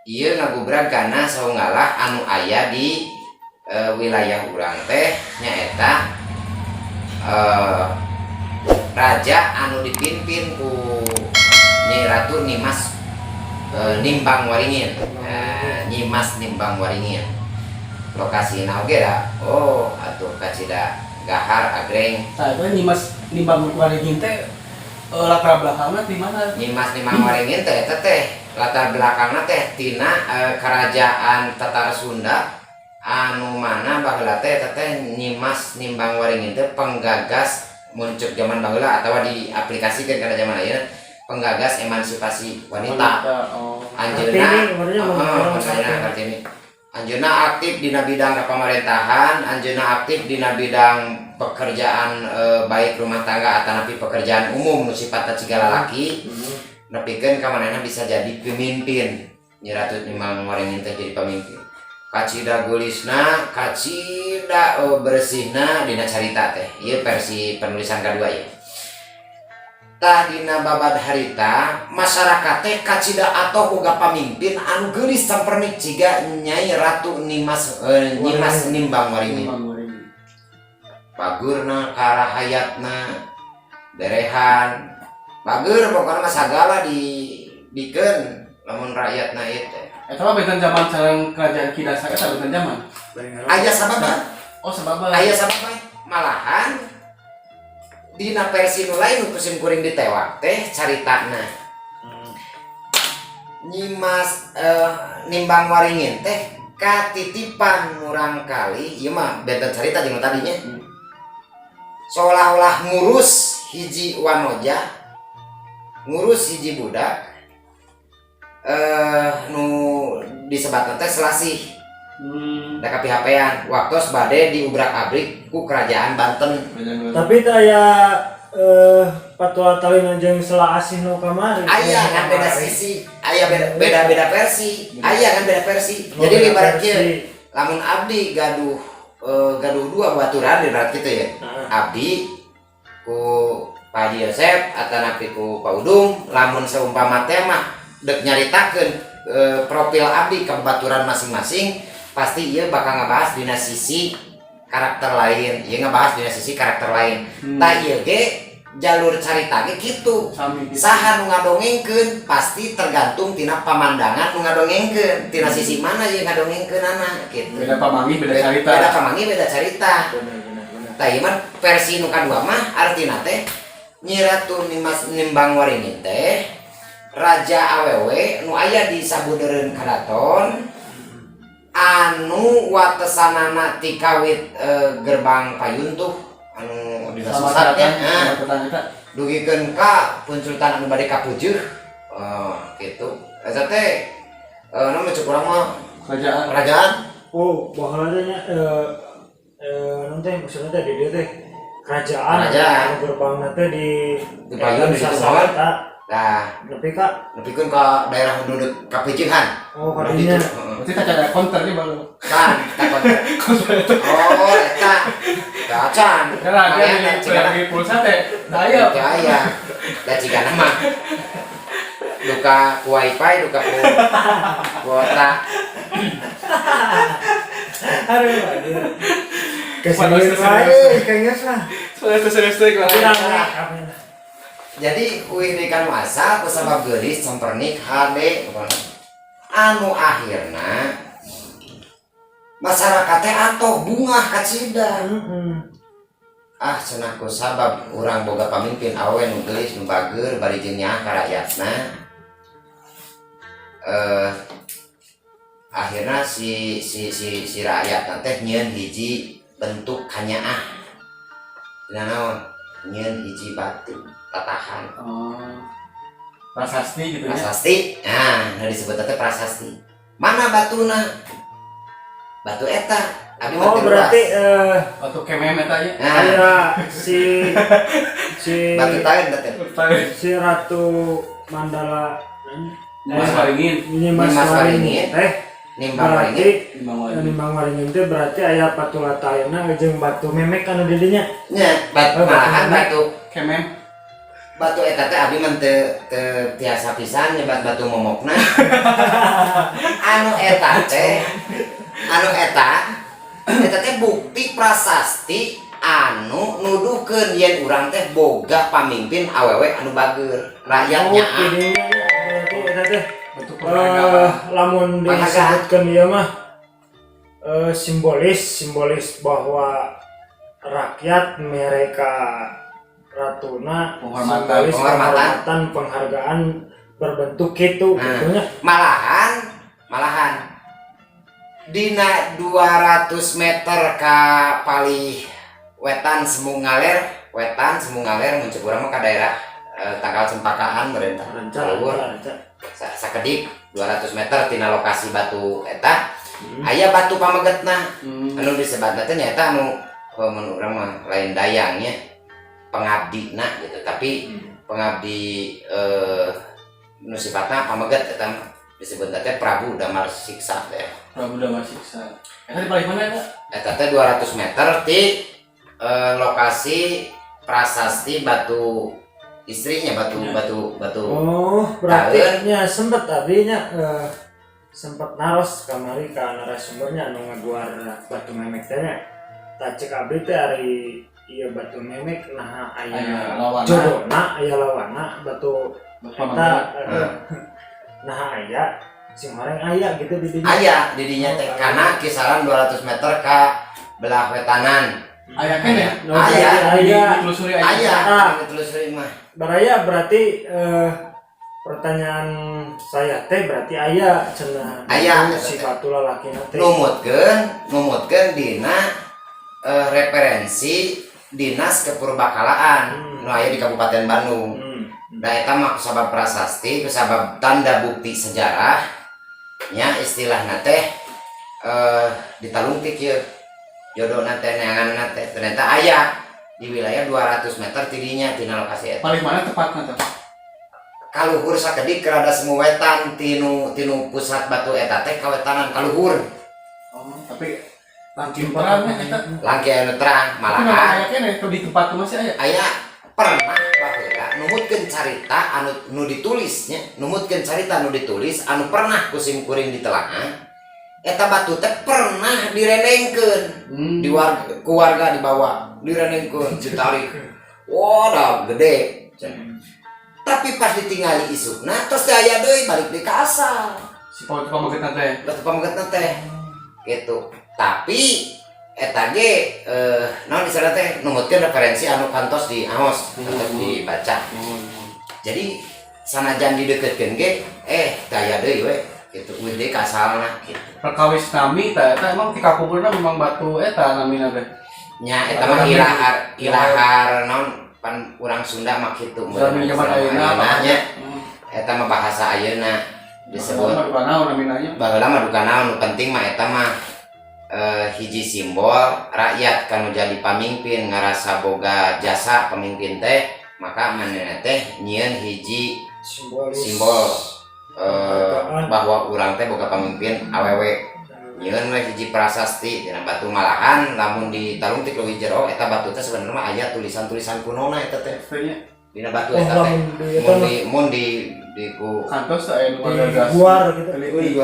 ieu ngagubrag kana saunggalah anu aya di wilayah urang teh nyaeta raja anu dipimpin ku Nyai Ratu Nimas Nimbang Waringin. Nyimas Nimbang Waringin. Lokasina oge da. Oh, atuh kacida gahar agreng. Tah itu Nyimas Nimbang Waringin teh latar belakangnya di mana? Nyimas Nimbang Waringin teh eta teh latar belakangna teh tina kerajaan Tatar Sunda anu mana baheula teh eta teh Nyimas Nimbang Waringin teh penggagas muncul zaman baheula atawa diaplikasikeun kana zaman ayeuna penggagas emansipasi wanita. Anjeunna aktif dina bidang pemerintahan, anjeunna aktif dina bidang pekerjaan baik rumah tangga atanapi pekerjaan umum nu sifatna ciga lalaki. Nepikeun ka manehna bisa jadi pemimpin. Nyi Ratu Nimbang Waringin teh jadi pemimpin. Kacida gulisna, kacida bersihna dina carita teh. Ieu versi penulisan kedua ya. Tah dina babad harita masyarakat teh kacida atoh boga pamimpin anu geulis sampernik ciga Nyai Ratu Nyimas Nimbang Waringin. Bagurna karahayatna berehan bagur pokokna mah sagala dikeun lamun rakyatna ieu teh. Eta mah benten zaman sareng kerajaan Kidasa eta benten zaman. Aya sababa. Oh sababa. Aya sababa malahan dina versi nu lain nu kusim kuring ditewak teh caritana. Nyimas Nimbang Waringin teh katitipan murang kali ieu mah benten carita jeung tadinya. Seolah-olah ngurus hiji wanoja, ngurus hiji budak nu disebatna teh selasih. Da kapihapean waktos bade diubrak-abrik ku kerajaan Banten. Tapi aya patwa talina jeung selasih nu kamari. Aya kan beda sisi, aya beda versi. Aya kan beda versi. Jadi ibaratnya lamun abdi gaduh dua baturan ibarat kitu ya. Abdi ku Pak Haji Yosep atanapi ku Pak Udung lamun seumpama teh mah dek nyaritakeun profil abdi ke baturan masing-masing pasti ieu bakal ngebahas dina sisi karakter lain. Ieu ngebahas dina sisi karakter lain. Tah ieu ge jalur carita ge kitu. Saha nu ngadongengkeun pasti tergantung tina pamandangan nu ngadongengkeun. Tina sisi mana ieu ngadongengkeunana kitu. Beda pamangi beda carita. Beda pamangi beda carita. Tah ieu mah versi nu kadua mah artina teh Nyi Ratu Nimbang Waringin teh raja awewe nu aya di sabudeureun karaton anu watesanana ti kawit gerbang payuntuh anu disusatnya dugikeun ka puncultan anu bade kapujeuh kitu eta teh namun cek urang mah kerajaan Oh baheula nya nanti maksudnya teh di dieu teh kerajaan gerbangna teh di payun di sawat. Nah, nepikeun ka daerah penduduk kapijeuhan. Oh, kadinya. Berarti tak ada counter nih baru. Kan, tak counter. Oh, eta. Kacan. Karena dia di pulsa teh daya. Daya. Da cigana mah. Duka ku wifi, duka ku kuota. Aduh. Kesini kayaknya sah. Soalnya serius-serius lah. Jadi uih dekan masa kusabab geulis sampernik hade anu akhirna masyarakat teh atoh bungah kacida. Cenah kusabab urang boga pamimpin awewe nu geulis nu bageur bari jeung nyaah ka rakyatna. Akhirna si rakyat teh nyieun hiji bentuk kanyaah. Dina naon? Nyieun hiji batu tatahan. Prasasti gitu ya. Prasasti. Nah, disebut teh prasasti. Mana batuna? Batu eta. Abi Oh, berarti batu kemem eta nya. aya si batu taen teh. si Ratu Mandala Nyimas Waringin. Nyimas Waringin teh Nimbang berarti Waringin. Nimbang Waringin teh berarti aya patulatayeuna jeung batu memek anu di dinya. Nya, malahan batu Kemem. Batu eta teh abi mah teu tiasa pisan nyebat batu momokna. anu eta teh bukti prasasti anu nuduhkeun yen urang teh boga pamimpin awewe anu bager rakyatnya. Berarti eta teh lamun disebutkeun ieu mah simbolis bahwa rakyat mereka ratuna, penghormatan, penghargaan berbentuk itu gitu. Malahan dina 200 meter ka palih wetan Sembung Ngaler muncul urang mah ka daerah tanggal Cempakaan merentah luhur sakedik 200 meter tina lokasi batu eta aya batu pamegetna anu disebatna teh nyaeta anu mun urang mah lain dayangnya pengabdina gitu tapi pengabdi nu sifatna pameget eta disebut teh Prabu Damar Siksa teh. Prabu Damar Siksa. Eta di paling mana eta? Eta teh 200 meter ti lokasi prasasti batu istrinya batu. Oh, berarti nya sempet abinya sempet naros kamari ka narasumbernya anu ngaguar batu memek teh nya. Tak cek abdi teh ari ieu batu memek nah aya jodona aya lawana batu eta nah aya sing horeng aya gitu di dinya. Aya di dinya teh kana kisaran 200 meter ka belah wetanan. Aya kan ya? Aya ditelusuri ditelusuri mah. Baraya berarti pertanyaan saya teh berarti aya cenah si batu lalakina teh. Numutkeun dina referensi Dinas Kepurbakalaan nu aya di Kabupaten Bandung. Da eta mah kusabab prasasti, kusabab tanda bukti sejarah nya istilahna teh ditalungtik ieu. Jodona teh neanganna teh ternyata aya di wilayah 200 meter tidinya tina lokasi eta. Paling mana tepatna teh? Kaluhur sakedik rada semu wetan tinu pusat batu eta teh kawetanan kaluhur. Oh, tapi langki terangnya eta. Langki anu terang malahan. Aya keneh di tempat masih aya. Aya pernah baheula numutkeun carita anu nu ditulisnya, numutkeun carita anu ditulis anu pernah ku sim kuring ditelaah. Eta batu teh pernah direnengkeun di warga dibawa direnengkeun ditarik. Wah, da gede. Tapi pas ditinggali isukna terus aya deui balik deui ka asal. Si pamegetna teh. Batu pamegetna teh. Gitu. Tapi eta ge naon disana teh numutkeun referensi anu kantos di aos kantos dibaca. Jadi sanajan dideukeutkeun ge daya deui we gitu udah ka asalna gitu. Perkawis nami eta emang ti kakumpulna memang batu eta namina teh. Nya eta mah ilahar naon pan urang Sunda mah kitu. Zaman ayeuna nya eta mah bahasa ayeuna disebut duka naon namina nya. Baheula mah duka naon nu penting mah eta mah hiji simbol rakyat kanu jadi pamimpin ngarasa boga jasa pemimpin teh maka manehna teh nyieun hiji simbol bahwa urang teh boga pamimpin awewe nyieun we hiji prasasti dina batu malahan lamun ditalungtik leuwih jero eta batu teh sebenarnya mah aya tulisan-tulisan kunona eta teh dina batu eta teh mun di ku kantos aya nu guar gitu.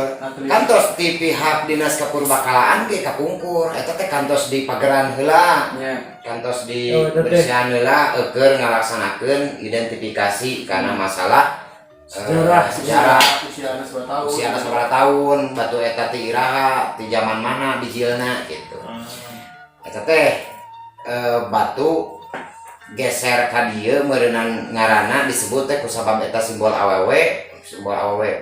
Kantos di pihak Dinas Kepurbakalaan ge kapungkur eta teh kantos di pageran heula kantos di bersihan heula keur ngalaksanakeun identifikasi karena masalah sejarah usia seberapa tahun batu eta ti iraha ti zaman mana bijilna gitu. Eta teh batu geser ka dieu meureunana ngaranna disebut teh kusabab eta simbol awewe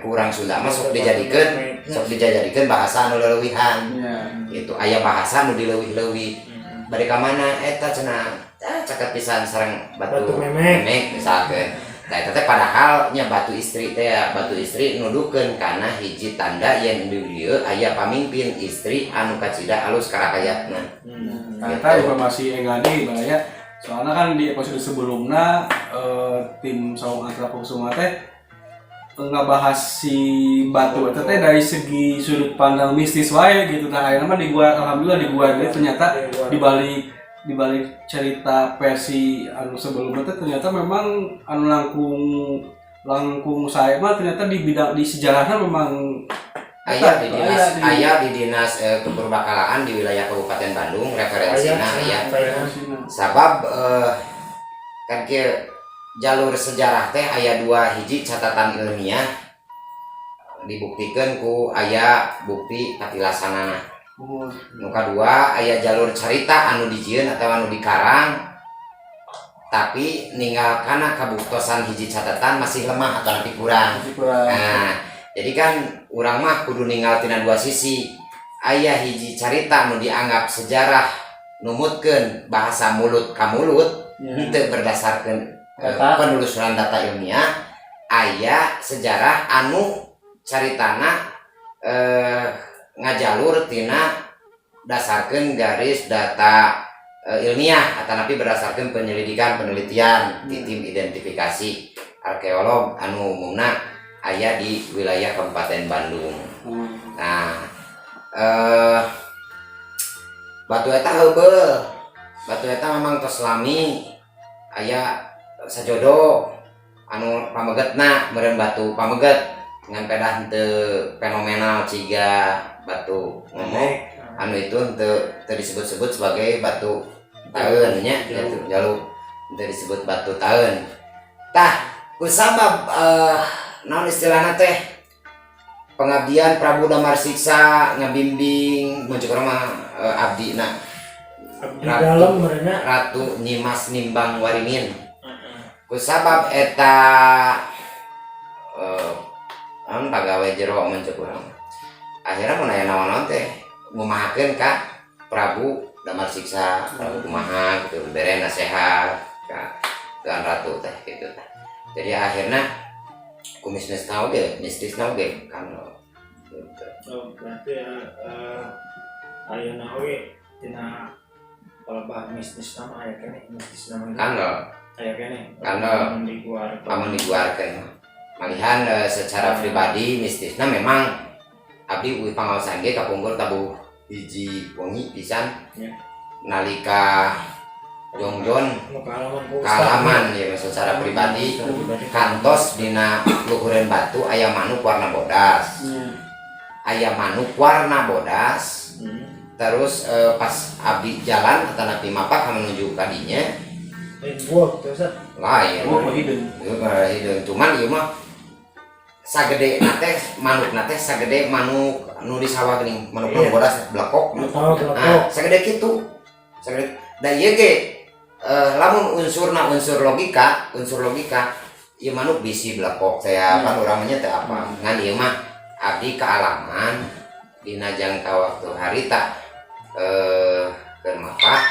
kurang Sunda mah sok dijadikeun bahasa anu leuwihan. Itu aya bahasa anu dileuwih-leuwih. Bari ka mana eta cenah caket pisan sareng batu memek misalkeun. Nah, eta teh padahal nya batu istri teh batu istri nuduhkeun kana hiji tanda yen di dieu aya pamimpin istri anu kacida alus karakayatna. Eta informasi engadi bahaya. Soalnya kan di episode sebelumnya tim Saung Antrapokusuma teh ngabahas si batu eta teh dari segi sudut pandang mistis wae gitu. Nah, akhirnya mah alhamdulillah diguar deh ternyata di balik cerita versi anu sebelumnya teh ternyata memang anu langkung saya mah ternyata di bidang di sejarahnya memang aya di dinas kepurbakalaan di wilayah Kabupaten Bandung referensina aya. Sabab kan kieu jalur sejarah teh aya 2 hiji catatan ilmiah dibuktikan ku aya bukti patilasanana. Nu kadua aya jalur carita anu dijieun atau anu dikarang tapi ninggalkana kabuktosan hiji catatan masih lemah atau lebih kurang. Nah, jadi kan urang mah kudu ninggal tina 2 sisi. Aya hiji carita anu dianggap sejarah numutkeun bahasa mulut ka mulut henteu berdasarkan penelusuran data ilmiah. Aya sejarah anu caritana ngajalur tina dasarkeun garis data ilmiah atau napi berdasarkan penelitian tim identifikasi arkeolog anu umumna aya di wilayah Kabupaten Bandung. Nah, batu eta heubeul, batu eta memang tos lami aya sajodo anu pamegetna meureun batu pameget dengan pedah henteu fenomenal ciga batu ngomong anu itu henteu disebut-sebut sebagai batu taeun nya gitu jalur henteu disebut batu taeun. Tah kusabab naon istilahna teh pengabdian Prabu Damar Siksa ngabimbing muncul mah abdina Ratu Nyimas Nimbang Waringin. Kusabab eta pagawe jero muncul urang. Akhirnya mun aya naon-naon teh ngumahakeun ka Prabu Damar Siksa, Prabu kumaha gitu bere nasehat ka Tuan Ratu teh gitu tah. Jadi akhirnya kumisnis oge kan gitu. Oh, berarti ayeuna oge tina kalau bisnis nama aya kene bisnis nama kan aya kene pamun diguarkeun malihan secara pribadi mistisna memang abdi uwi pangaosan ge kapunggul tabuh hiji wengi pisan nalika jongjon kalaman ya secara pribadi kantos dina luhureun batu aya manuk warna bodas. Aya manuk warna bodas. Terus pas abdi jalan atau napi mapak menuju kadinya lain hideung cuman ieu mah sagede nate manuk nate sagede manuk nu di sawah geuning manuk bodas blekok. Nah, sagede kitu. Sagede da ieu ge lamun unsur logika ieu manuk bisi blekok saya kan urang nya teh apa ngan ieu mah abdi kaalaman dina jangka waktu harita keur mapak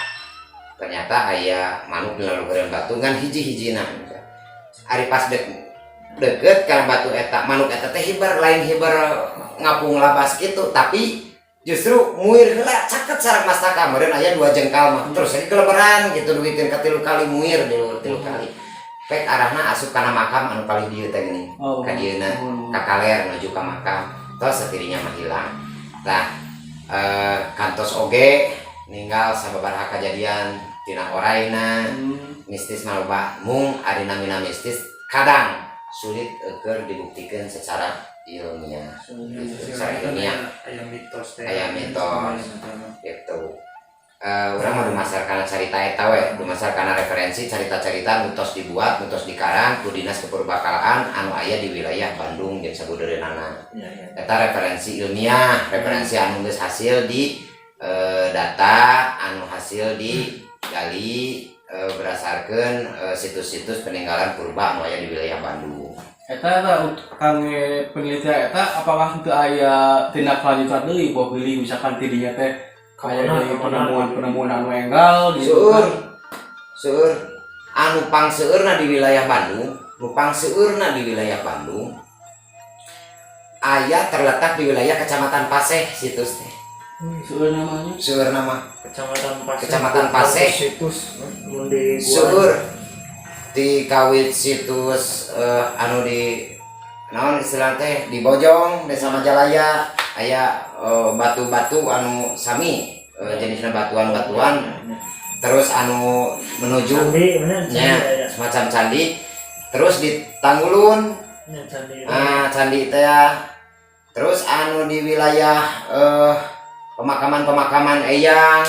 ternyata aya manuk dina luhureun batu ngan hiji-hijina ari pas deket ka batu eta manuk eta teh hibar lain hibar ngapung labas kitu tapi justru muir heula caket sareng mastaka meureun aya 2 jengkal mah terus jadi kelebaran gitu duwikeun ka 3 kali muir di 3 kali pek arahna asup kana makam anu paling dieu teh geuning ka dieuna ka kaler menuju ka makam tos satirinya mah hilang. Tah kantos oge ninggal sababaraha kajadian tina oraina mistis maloba mung ari namina mistis kadang sulit keur dibuktikan secara ilmiah. Aya mitos gitu. Urang mah dumasarkan carita eta we, dumasarkan referensi carita-carita nutos dibuat, nutos dikarang ku Dinas Kepurbakalaan anu aya di wilayah Bandung jeung sabudereunana. Eta referensi ilmiah, referensi anu geus hasil di data anu hasil digali berdasarkan situs-situs peninggalan purba anu aya di wilayah Bandung. Eta kangge penelitian eta apakah teu aya tindak lanjutan deui bahwa beli misalkan tidinya teh aya deui penemuan anu enggal di seueur anu pangseueurna di wilayah Bandung, aya terletak di wilayah Kecamatan Paseh situs teh. Seueur nama Kecamatan Paseh situs seueur di kawit situs anu di naon istilah teh di Bojong Desa Majalaya aya batu-batu anu sami jenisna batuan-batuan terus anu menuju nya semacam candi terus di Tanggulun candi teh Terus anu di wilayah pemakaman eyang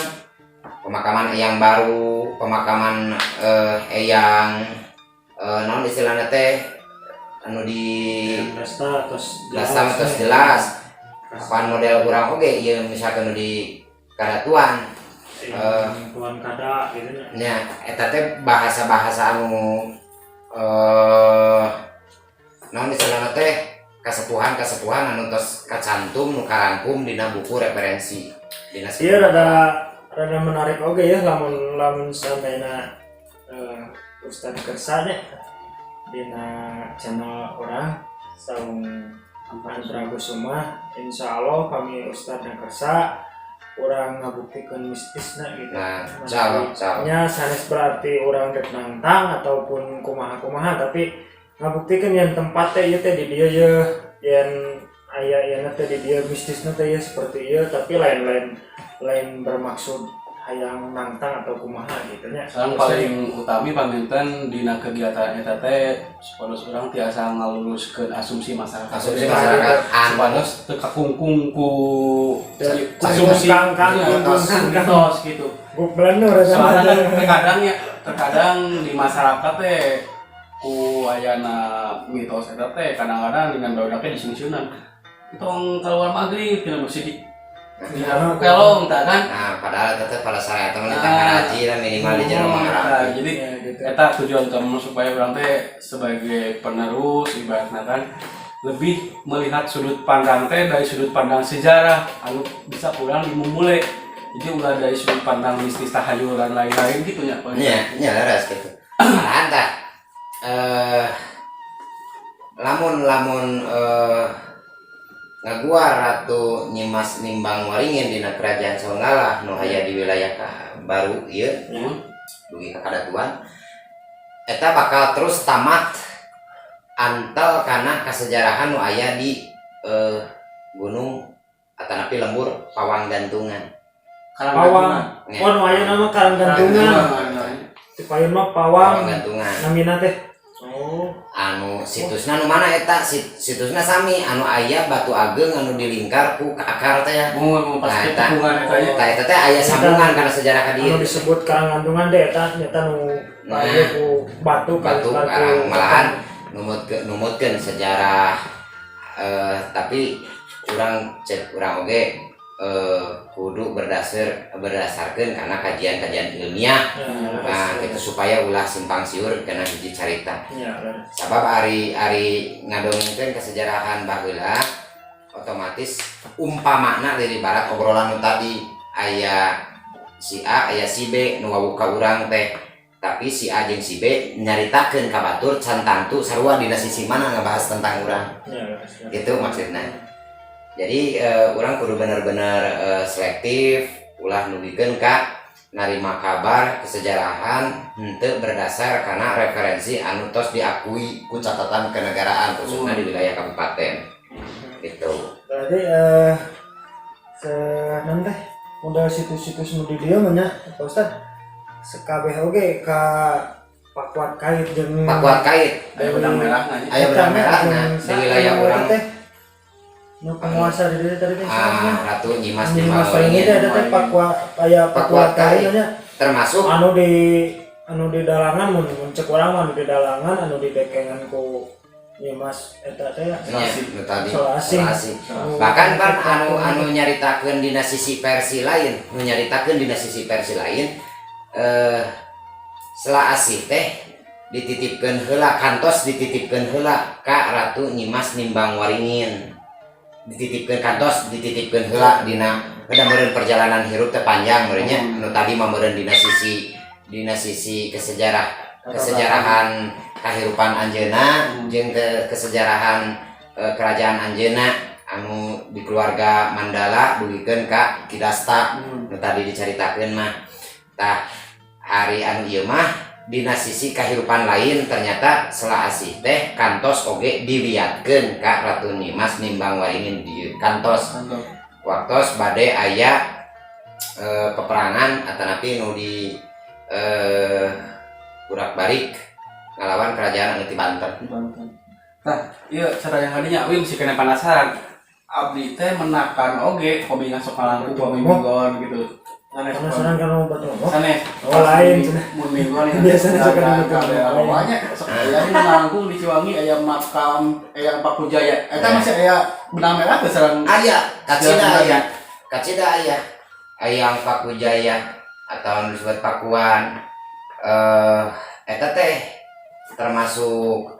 baru, pemakaman eyang non istilahnya teh anu di Rasta terus jelas apa model kurang oke iya misalkan anu di kadatuan tuan kada gitu nya eta teh bahasa-bahasa anu non istilahnya teh kasepuhan anu tos kacantum nu karangkum dina buku referensi dinas. Iya rada menarik oke ya lamun sampeina Ustad kersanya dina channel orang saung Antra Kusuma. Insya Allah kami Ustad yang kersa orang ngabuktikan mistisna gitu. Nah, nya sanes berarti orang dek nantang ataupun kumaha tapi ngabuktikan yang tempatnya ieu teh di dieu ye yang aya ieu teh di dieu mistisna teh seperti ieu tapi lain bermaksud hayang nantang atau kumaha gitu nya. Sekarang paling utami paminten dina kegiatan eta teh supados urang tiasa ngaluluskeun asumsi masyarakat. Asumsi masyarakat supados teu kakungkung ku asumsi mitos gitu. Buk bener Soalnya terkadang di masyarakat teh ku ayana mitos eta teh kadang-kadang dengan barudak disingsiunan. Tong keluar magrib tina masjid. Ya, kalau entah kan. Nah, padahal tetap pada syariat teman kita ngaji dan minimal di jero mangarapi. Jadi eta tujuan kamu supaya orang teh sebagai penerus ibaratnya kan lebih melihat sudut pandang teh dari sudut pandang sejarah anu bisa kurang dimulai. Jadi ulah dari sudut pandang mistis tahayul dan lain-lain gitu nya. Iya, leres gitu. Malahan tah lamun ngaguar Ratu Nyimas Nimbang Waringin dina kerajaan Songgala nu aya di wilayah baru ieu dugi ka kadatuan eta bakal terus tamat antel kana kasejarahan nu aya di gunung atanapi lembur Pawang Gantungan. Pawang nu aya nama Karang Gantungan. Di payun mah Pawang Gantungan. Namina teh Anu situsna nu mana eta situsna sami anu aya batu ageng anu dilingkar ku akar teh ya. Pas hubungan eta teh aya sambungan kana sejarah ka dieu. Anu disebut Karang Gantungan teh eta nu aya ku batu karang malahan numutkeun sejarah tapi urang cek urang oge kudu berdasarkan karena kajian-kajian ilmiah. Nah, itu supaya ulah simpang siur kena hiji carita. Sabab ari ngadongkeun kesejarahan baheula otomatis umpamana dari barat obrolan nu tadi aya si A aya si B nu wabuka urang teh tapi si A jeung si B nyaritakeun ka batur can tantu sarua dina sisi mana ngabahas tentang urang. Gitu maksudna. Jadi orang kudu bener-bener selektif ulah nugikeun ka narima kabar kesejarahan henteu berdasar karena referensi anu tos diakui ku catatan kenegaraan khususnya di wilayah kabupaten gitu. Berarti nanti udah situs-situs nu di dieu mah nya Pak Ustad sekabeh oge ka Pakuat Kait jeung Pakuat Kait aya benang merah aya benang merahna di wilayah urang nu penguasa di dieu tadi teh Ratu Nyimas Waringin teh ada teh Pakuat Kait nya termasuk anu di dalangan mun cek urang mah di dalangan anu didekengan ku Nyimas eta teh Solasi. Bahkan kan anu nyaritakeun dina sisi versi lain, Selasih teh dititipkeun heula kantos dititipkeun heula ka Ratu Nyimas Nimbang Waringin. Dititipkeun heula dina meureun perjalanan hirup teh panjang meureun nya anu tadi mah meureun dina sisi kesejarahan kahirupan anjeunna jeung kesejarahan kerajaan anjeunna anu di keluarga Mandala dugikeun ka Kidasta nu tadi dicaritakeun mah tah hari anu ieu mah dina sisi kahirupan lain ternyata Selasih teh kantos oge diliatkeun ka Ratu Nyimas Nimbang Waringin di kantos waktos bade aya peperangan atanapi nu di Burak-Barik ngalawan kerajaan anu ti Banten. Nah, ieu cara yang hadinya wing si kena penasaran abdi teh menakan oge hobi ngasok kalangku hobi minggon gitu. Sanes Penasaran kan mau batu ngomong? sanes. Oh lain cenah. Mun minggon ya. Biasanya suka gitu. Banyak sok aya di Langkung di Ciwangi aya makam aya Paku Jaya. Eta masih aya benang merah teh sareng Aya, kacida aya. Ayang Paku Jaya atau disebut Pakuan. Eta teh termasuk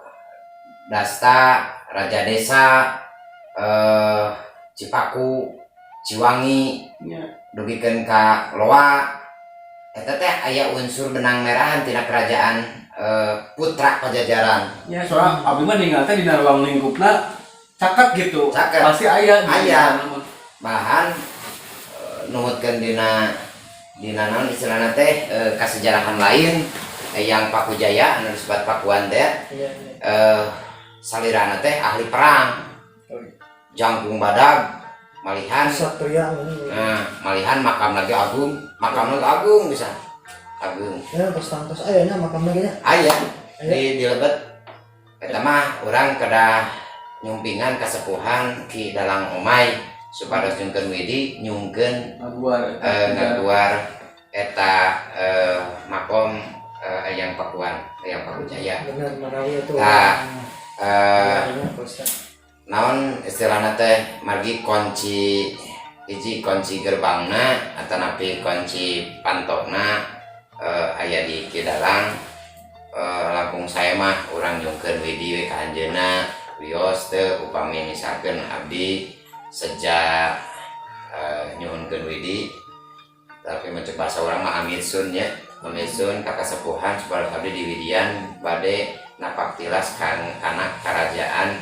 Dasta, Raja Desa, Cipaku, Ciwangi, dugikeun ka Loa. Eta teh aya unsur benang merahan tina kerajaan putra Pajajaran. Ya, soalnya abdi mah ninggal teh dina ruang lingkupna caket gitu. Caket. Pasti aya. Aya. Bahan nuhutkeun dina naon istilahna teh kasejarahan lain yang Paku Jaya anu disebut Pakuan teh salirana teh ahli perang. Jangkung badag malihan Satria malihan makam lagi agung bisa agung ya tos ayahnya makam lagi nya aya di Lebet eta mah urang kedah nyumpingan kasepuhan Ki Dalang Omay supados nyungkeun widi nyungkeun ngaguar eta makom yang Pakuan yang Paku Jaya bener marawi itu naon istilahna teh margi kunci hiji kunci gerbangna atanapi kunci pantokna aya di Kidalang. Langkung saya mah urang nyungkeun widi we ka anjeunna wios teu upami misalkeun abdi sejak nyuhunkeun widi tapi mencoba saurang mah amitsun nya amitsun ka kasepuhan supaya abdi di widian bade napak tilas kana karajaan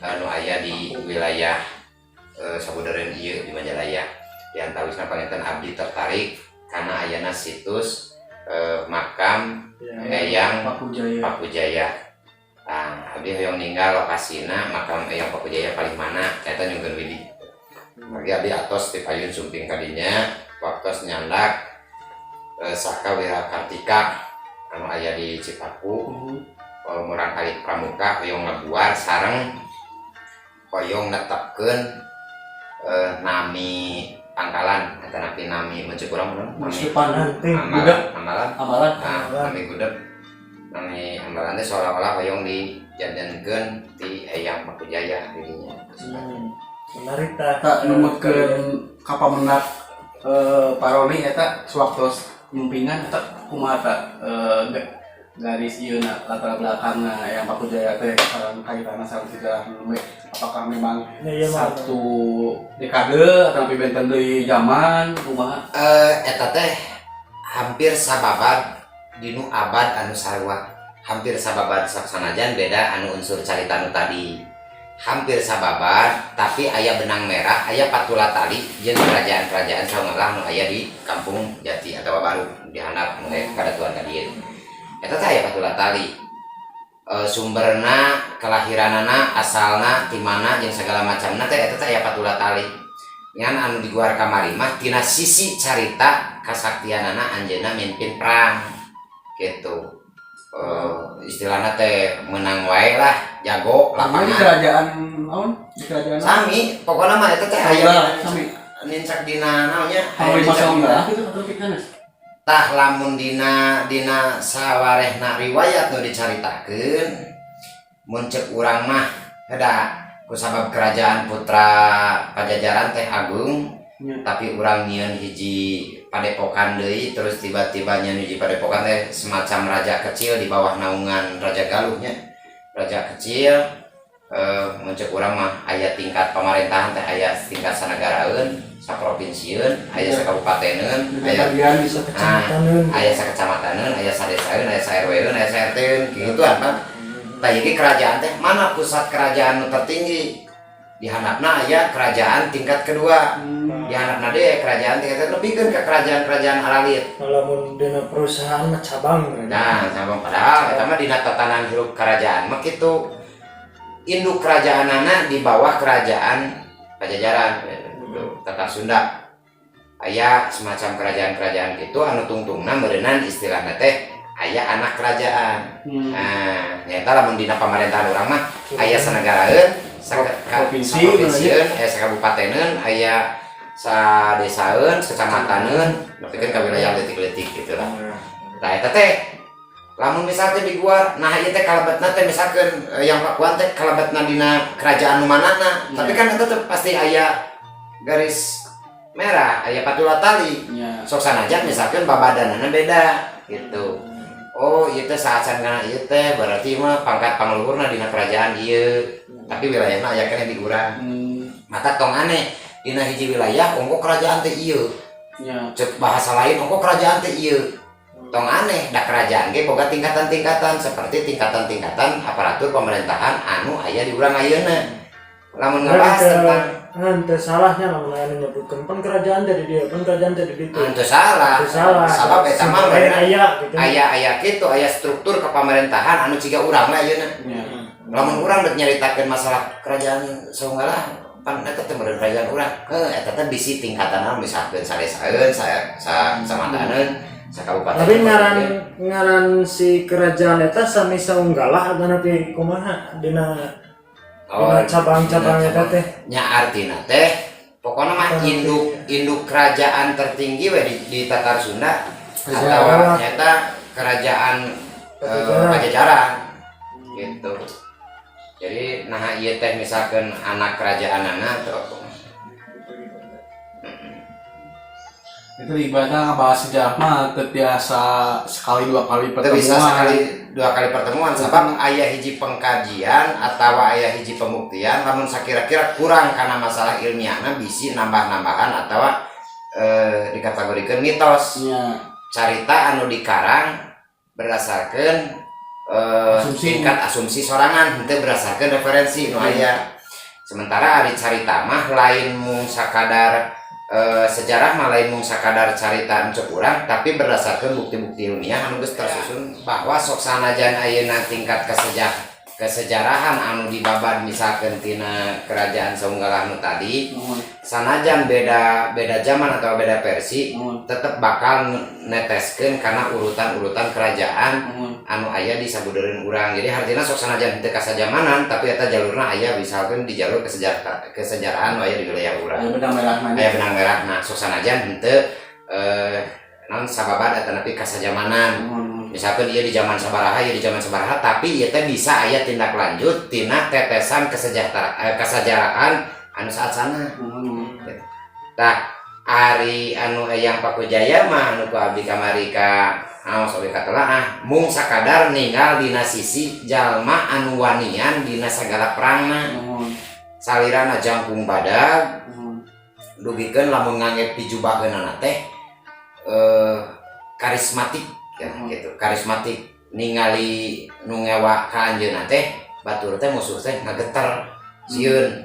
anu aya di wilayah sabudeureun ieu di Majalaya. Di antawisna panginten abdi tertarik karena ayana situs makam Eyang Paku Jaya. Nah, abdi hoyong ninggal lokasina makam Eyang Paku Jaya paling mana eta nyungkeun widi. Magi abdi atos ti payun sumping kadinya waktos nyandak Saka Wirakartika anu aya di Cipaku. Murang kali pramuka hoyong ngabuar sareng hoyong netepkeun nami pangkalan eta napi nami mencek urang nami amalan nami gudeg nami amalan teh seolah-olah hoyong dijajankeun ti Eyang Paku Jaya dirinya. Menarik ta numutkeun kapamendak paroni eta sewaktos nyumpingan eta kumaha ta garis ieu na latar belakangna yang Paku Jaya teh sareng kaitanna sareng sejarah lumeh apakah memang satu dekade atau lebih benten deui zaman kumaha eta teh hampir sababad dinu abad anu sarua hampir sababad sanajan beda anu unsur carita anu tadi hampir sababad tapi aya benang merah aya patula tali jeung kerajaan-kerajaan saungelah anu aya di Kampung Jati atau baru dihandap mulai kadatuan ka dieu. Eta teh aya patula tali sumberna kelahiranana asalna di mana jeung segala macamna teh eta teh aya patula tali ngan anu diguar kamari mah tina sisi carita kasaktianana anjeunna mimpin perang gitu. Istilahna teh menang wae lah jago lapangan di kerajaan naon di kerajaan sami pokona mah eta teh aya sami nincak dina naonnya aya masalah gitu atau pikanas tah lamun dina sawarehna riwayat nu dicaritakeun mun ceuk urang mah heda kusabab kerajaan putra Pajajaran teh agung tapi urang nyieun hiji padepokan deui terus tiba-tiba nyieun hiji padepokan teh semacam raja kecil di bawah naungan Raja Galuhnya raja kecil mun ceuk urang mah aya tingkat pamerintahan teh aya tingkat sanegaraeun saprovinsieun aya sakabupateneun aya sakecamataneun aya sadesaeun aya sa-RW-eun aya sa-RT-eun kigituan Pak. Tah ieu kerajaan teh mana pusat kerajaan nu tertinggi di handapna aya kerajaan tingkat kedua di handapna deui kerajaan tingkat lebihkeun ka kerajaan-kerajaan alalit lamun dina perusahaan mah cabang nah cabang padahal eta mah dina tatanan hirup kerajaan mah kitu induk kerajaanana di bawah kerajaan Pajajaran tata Sunda aya semacam kerajaan-kerajaan gitu anu tungtungna meureunnan istilahna teh aya anak kerajaan. Nah nyata lamun dina pamerintahan urang mah aya sanegaraeun provinsi sakabupateneun aya sadesaeun kecamataneun nepikeun ka wilayah leutik-leutik gitu lah. Tah eta teh lamun misalkan di Guar, nah ieu teh kalabatna teh misalkan yang Pakuan teh kalabatna dina kerajaan nu manana, tapi kan eta teh pasti aya garis merah, aya patula tali. Sok sanajan misalkan babadanana beda gitu. Oh, ieu teh saacana ieu teh berarti mah pangkat pangluhurna dina kerajaan ieu, tapi wilayahna aya keneh di urang. Mata tong aneh dina hiji wilayah ongko kerajaan teh ieu. Cek bahasa lain ongko kerajaan teh ieu. Tong aneh, dak kerajaan ge boga tingkatan-tingkatan seperti tingkatan-tingkatan aparatur pemerintahan anu aya di urang ayeuna. Lamun ngabahas tentang henteu salahnya lamun aya nyebutkeun pan kerajaan teh di dieu, pan kerajaan teh di ditu. henteu salah. Sabab eta mah aya gitu. Aya kitu, aya struktur kepemerintahan anu ciga urang lah ayeuna. Lamun urang rek nyaritakeun masalah kerajaan saunggalah pan eta teh meureun kerajaan urang. Eta teh bisi tingkatanna misalkeun sadesaeun, samataneun. Tapi ngaran si kerajaan eta sami saunggalah atau nanti kumaha dina cabang-cabang eta teh nya artina teh pokona mah induk kerajaan tertinggi we di Tatar Sunda atau nyata kerajaan Pajajaran gitu. Jadi nah ieu teh misalkan anak kerajaanana atau itu ibaratnya ngebahas sejarah mah terbiasa sekali dua kali pertemuan. Bisa sekali dua kali pertemuan sebab aya hiji pengkajian atau aya hiji pembuktian lamun sakira-kira kurang karena masalah ilmiahna bisi nambah-nambahan atau dikategorikeun mitos. Carita anu dikarang berdasarkan tingkat asumsi sorangan henteu berdasarkan referensi nu aya. Sementara ari carita mah lain mung sakadar sejarah mah lain mung sakadar carita encep urang tapi berdasarkan bukti-bukti ilmiah anu geus tersusun bahwa sok sanajan ayeuna tingkat kesejarahan anu dibabad misalkeun tina kerajaan saunggalah nu tadi sanajan beda zaman atau beda versi tetep bakal neteskeun karena urutan-urutan kerajaan anu aya di sabudeureun urang. Jadi hartina sok sanajan teu kasajamanan tapi eta jalurna aya misalkeun di jalur kesejarahan aya di wilayah urang. Aya benang merahna sok sanajan henteu naon sababad eta nepi kasajamanan. Misalkan dia di zaman sabaraha, di zaman sabaraha, tapi ieu teh bisa aya tindak lanjut tina tetesan kesejarahan anu saat-sana. Tah, ari anu yang Pakujaya mah anu ku abdi kamari ka aos oge katelaah mung sakadar ninggal dina sisi jalma anu wanian dina sagala perangna. Salirana jangkung badag, dugikeun lamun ngangge pijubaheunana teh karismatik. Ya, gitu karismatik ningali nu ngewa ka anjeunna teh batur teh musuh teh ngageter sieun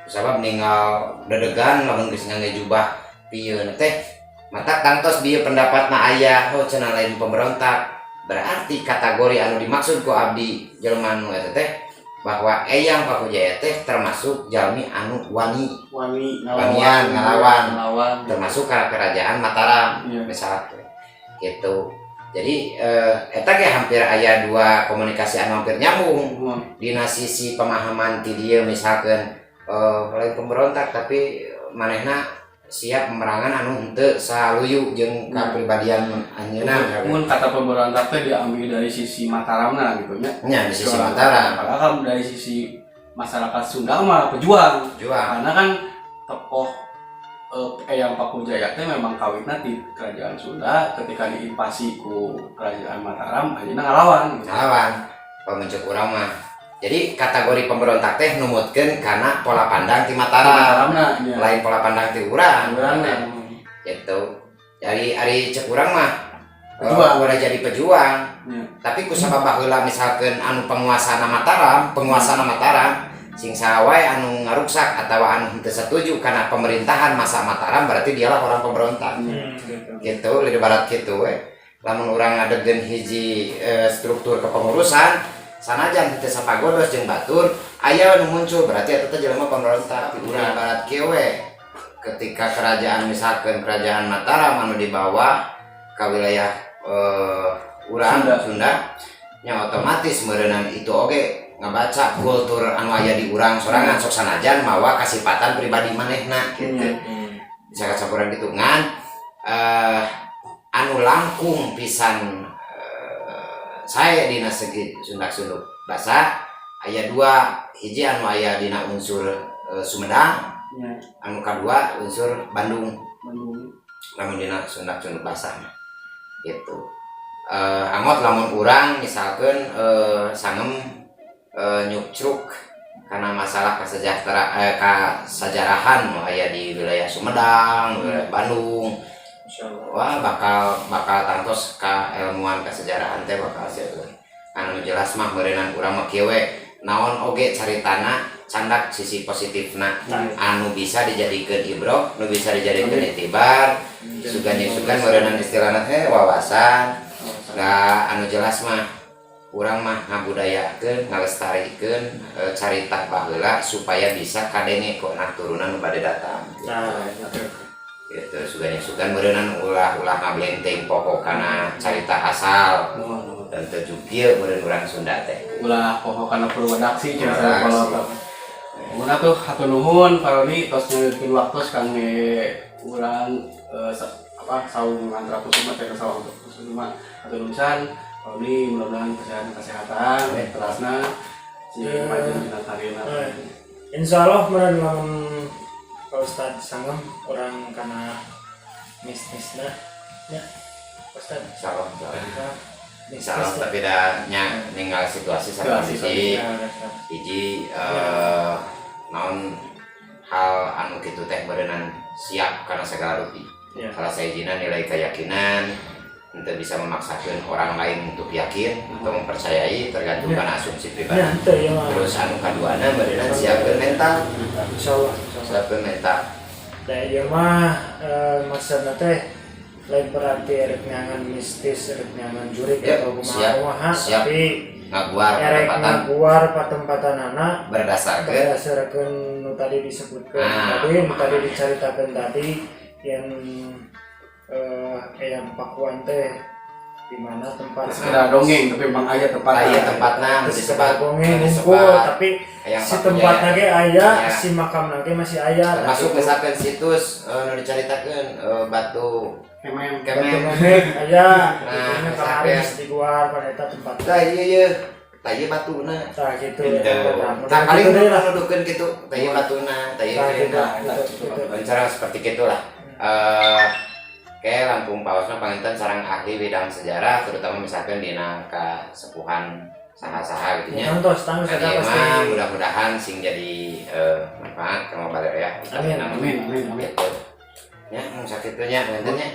sabab ninggal dedegan lamun geus ngangge jubah pieun teh mata kantos bieu pendapatna aya cenah lain pemberontak berarti kategori anu dimaksud ku abdi jelema nu eta teh bahwa Eyang Pakujaya teh termasuk jalmi anu wanian ngalawan termasuk kerajaan Mataram misalnya gitu. Jadi eta ge hampir aya dua komunikasi anu hampir nyambung dina sisi pemahaman ti dieu misalkeun lain pemberontak tapi manehna siap memerangan anu henteu saluyu jeung kapribadian anjeunna. Mun kata pemberontak teh diambil dari sisi Mataramna gitu nya. Nya di sisi Mataram. Padahal kan dari sisi masyarakat Sunda mah pejuang. Karena kan tokoh Eyang Pakujaya teh memang kawitna di kerajaan Sunda ketika diinvasi ku kerajaan Mataram ayeuna ngalawan pamencuk urang mah. Jadi kategori pemberontak teh numutkeun kana pola pandang ti Mataram lain pola pandang ti urang gitu. Jadi ari cek urang mah udah jadi pejuang tapi ku sabab baheula misalkeun anu penguasana Mataram sing sawae anu ngaruksak atau anu teu setuju karena pemerintahan masa Mataram berarti dialah orang pemberontak. Gitu, di barat kitu we. Lamun urang ngadegeun hiji struktur kepengurusan sanajan teu sapagodos jeung batur, aya anu muncul berarti eta teh jelema pemberontak. Urang barat kieu we. Ketika kerajaan misalkan kerajaan Mataram anu dibawa ka wilayah urang Sunda nya otomatis meureunana itu oge ngabaca kultur anu aya di urang sorangan sok sanajan mawa kasifatan pribadi manehna gitu. Bisa kasakuran gitu ngan anu langkung pisan saya dina segi Sunda-Sunduk basa aya dua, hiji anu aya dina unsur Sumedang, anu kadua unsur Bandung. Lamun dina Sunda-Sunduk basa gitu. Angot lamun urang misalkan sangem nyukcruk karena masalah kesejarahan aya di wilayah Sumedang, wilayah Bandung. Wah bakal tangtos ka ilmuwan kesejarahan teh bakal seueur. Anu jelas mah meureunnan urang mah kieu we naon oge caritana candak sisi positifna anu bisa dijadikeun ibrah, nu bisa dijadikeun itibar, sugan meureunnan istilahna teh wawasan. Anu jelas mah urang mah ngabudayakeun, ngalestarikeun carita baheula supaya bisa kadenge ku anak turunan nu bade datang. Gitu sugan meureunnan ulah ngablenteng pokok kana carita asal dan terjukir meureun urang Sunda teh ulah pokok kana produksi cenah kalau mun atuh hatur nuhun Parodi tos nyeukeun waktu kangge urang saung antara kusuma teh saung kusuma hatur nuhun Parodi mudah-mudahan kesehatan terasna si maju dina tarina. Insyaallah meureun Pak Ustad sangem orang karena mistisna ya Ustad insyaallah tapi dah ninggal situasi saksi hiji naon hal anu kitu teh berenang siap karena segala rupi salah sajina nilai keyakinan untuk bisa memaksakan orang lain untuk yakin atau mempercayai tergantung pada asumsi pribadi. Terus anu kaduana berenang siapkan mental insyaallah siapkan mental. Da ieu mah maksudna teh lain berarti erek nyangan mistis, erek nyangan jurik atau kumaha tapi ngaguar patempatanana berdasarkan nu tadi disebutkan tadi, nu tadi diceritakan tadi yang yang pakuan teh di mana tempat sekedar dongeng tapi memang aya tempatna disebut dongeng ngumpul tapi si tempatna ge aya si makamna ge masih aya termasuk misalkan situs nu dicaritakeun batu kemen aya nah harus diguar pada eta tempat tah ieu tah ieu batuna tah kitu tah paling nuduhkeun kitu tah ieu batuna tah ieu cara seperti kitulah. Oke, langkung pausna panginten sareng ahli bidang sejarah terutama misalkan dina kasepuhan saha-saha gitu nya. Mudah-mudahan sing jadi manfaat ka balik ya. Amin. Ya, sakitnya, nantinya,